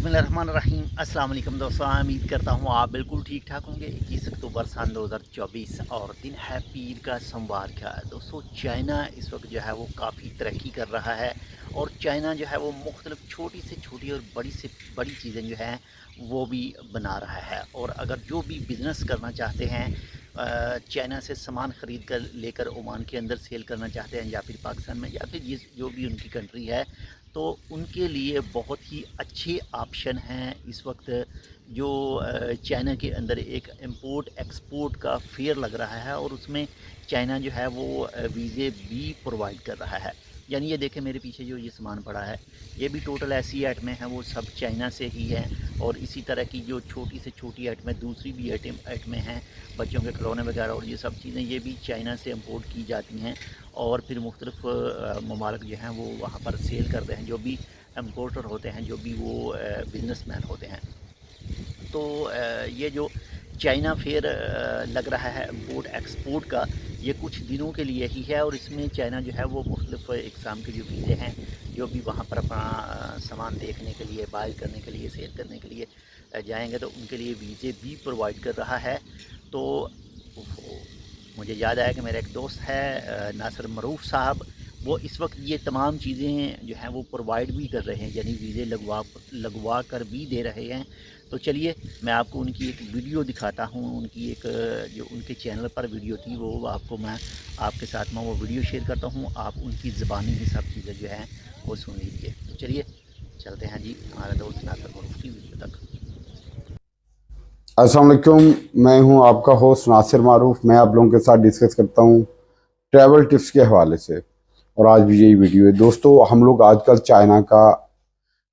बिस्मिल्लाहिर्रहमानिर्रहीम। अस्सलाम वालेकुम दोस्तों, उम्मीद करता हूँ आप बिल्कुल ठीक ठाक होंगे। 21 अक्टूबर सन 2024 और दिन है पीर का सोमवार का। दोस्तों चाइना इस वक्त जो है वो काफ़ी तरक्की कर रहा है और चाइना जो है वो मुख्तलिफ छोटी से छोटी और बड़ी से बड़ी चीज़ें जो हैं वो भी बना रहा है। और अगर जो भी बिज़नेस करना चाहते हैं, चाइना से सामान ख़रीद कर लेकर ओमान के अंदर सेल करना चाहते हैं या फिर पाकिस्तान में या फिर जो भी उनकी कंट्री है, तो उनके लिए बहुत ही अच्छे ऑप्शन हैं इस वक्त। जो चाइना के अंदर एक इंपोर्ट एक्सपोर्ट का फेयर लग रहा है और उसमें चाइना जो है वो वीज़े भी प्रोवाइड कर रहा है। यानी ये देखें मेरे पीछे जो ये सामान पड़ा है, ये भी टोटल ऐसी आइटमें हैं वो सब चाइना से ही हैं। और इसी तरह की जो छोटी से छोटी आइटमें दूसरी भी आइटमें हैं, बच्चों के खिलौने वगैरह और ये सब चीज़ें, ये भी चाइना से इंपोर्ट की जाती हैं और फिर मुख्तलिफ ममालिक जो हैं वो वहाँ पर सेल करते हैं, जो भी इम्पोर्टर होते हैं, जो भी वो बिजनेसमैन होते हैं। तो ये जो चाइना फेयर लग रहा है इम्पोर्ट एक्सपोर्ट का, ये कुछ दिनों के लिए ही है और इसमें चाइना जो है वो मुख्तलिफ इकसाम के जो वीज़े हैं, जो भी वहाँ पर अपना सामान देखने के लिए, बाय करने के लिए, सेल करने के लिए जाएंगे तो उनके लिए वीज़े भी प्रोवाइड कर रहा है। तो मुझे याद आया कि मेरा एक दोस्त है नासिर मरूफ़ साहब, वो इस वक्त ये तमाम चीज़ें जो हैं वो प्रोवाइड भी कर रहे हैं, यानी वीज़े लगवा कर भी दे रहे हैं। तो चलिए मैं आपको उनकी एक वीडियो दिखाता हूँ। उनकी एक जो उनके चैनल पर वीडियो थी वो आपको मैं आपके साथ में वो वीडियो शेयर करता हूँ। आप उनकी ज़बानी ही सब चीज़ें जो हैं वो सुन लीजिए। तो चलिए चलते हैं जी हमारे दोस्त नासिर मरूफ़ की वीडियो तक। अस्सलाम वालेकुम, मैं हूं आपका होस्ट नासिर मारूफ। मैं आप लोगों के साथ डिस्कस करता हूं ट्रैवल टिप्स के हवाले से और आज भी यही वीडियो है। दोस्तों हम लोग आजकल चाइना का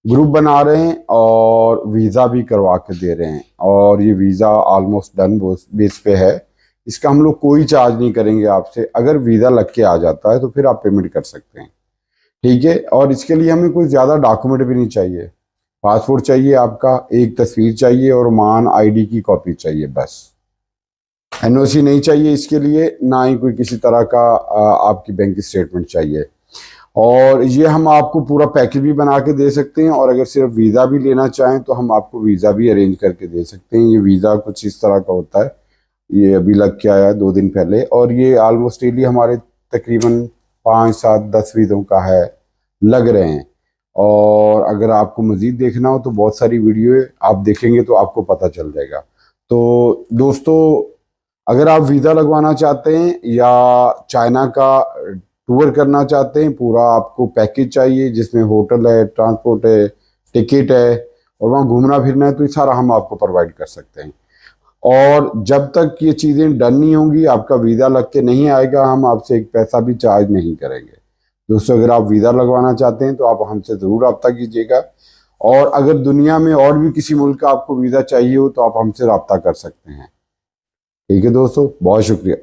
ग्रुप बना रहे हैं और वीज़ा भी करवा के दे रहे हैं और ये वीज़ा ऑलमोस्ट डन बेस पे है। इसका हम लोग कोई चार्ज नहीं करेंगे आपसे। अगर वीज़ा लग के आ जाता है तो फिर आप पेमेंट कर सकते हैं, ठीक है। और इसके लिए हमें कोई ज़्यादा डॉक्यूमेंट भी नहीं चाहिए। पासपोर्ट चाहिए आपका, एक तस्वीर चाहिए और मान आईडी की कॉपी चाहिए, बस। एनओसी नहीं चाहिए इसके लिए, ना ही कोई किसी तरह का आपकी बैंक स्टेटमेंट चाहिए। और ये हम आपको पूरा पैकेज भी बना के दे सकते हैं और अगर सिर्फ वीज़ा भी लेना चाहें तो हम आपको वीज़ा भी अरेंज करके दे सकते हैं। ये वीज़ा कुछ इस तरह का होता है, ये अभी लग के आया 2 दिन पहले और ये ऑलमोस्ट डेली हमारे तकरीबन 5, 7, 10 वीज़ों का है, लग रहे हैं। और अगर आपको मज़ीद देखना हो तो बहुत सारी वीडियो है, आप देखेंगे तो आपको पता चल जाएगा। तो दोस्तों अगर आप वीज़ा लगवाना चाहते हैं या चाइना का टूर करना चाहते हैं, पूरा आपको पैकेज चाहिए जिसमें होटल है, ट्रांसपोर्ट है, टिकट है और वहाँ घूमना फिरना है, तो ये सारा हम आपको प्रोवाइड कर सकते हैं। और जब तक ये चीज़ें डन नहीं होंगी, आपका वीज़ा लग के नहीं आएगा, हम आपसे एक पैसा भी चार्ज नहीं करेंगे। दोस्तों अगर आप वीज़ा लगवाना चाहते हैं तो आप हमसे ज़रूर रब्ता कीजिएगा और अगर दुनिया में और भी किसी मुल्क का आपको वीज़ा चाहिए हो तो आप हमसे रब्ता कर सकते हैं, ठीक है दोस्तों। बहुत शुक्रिया।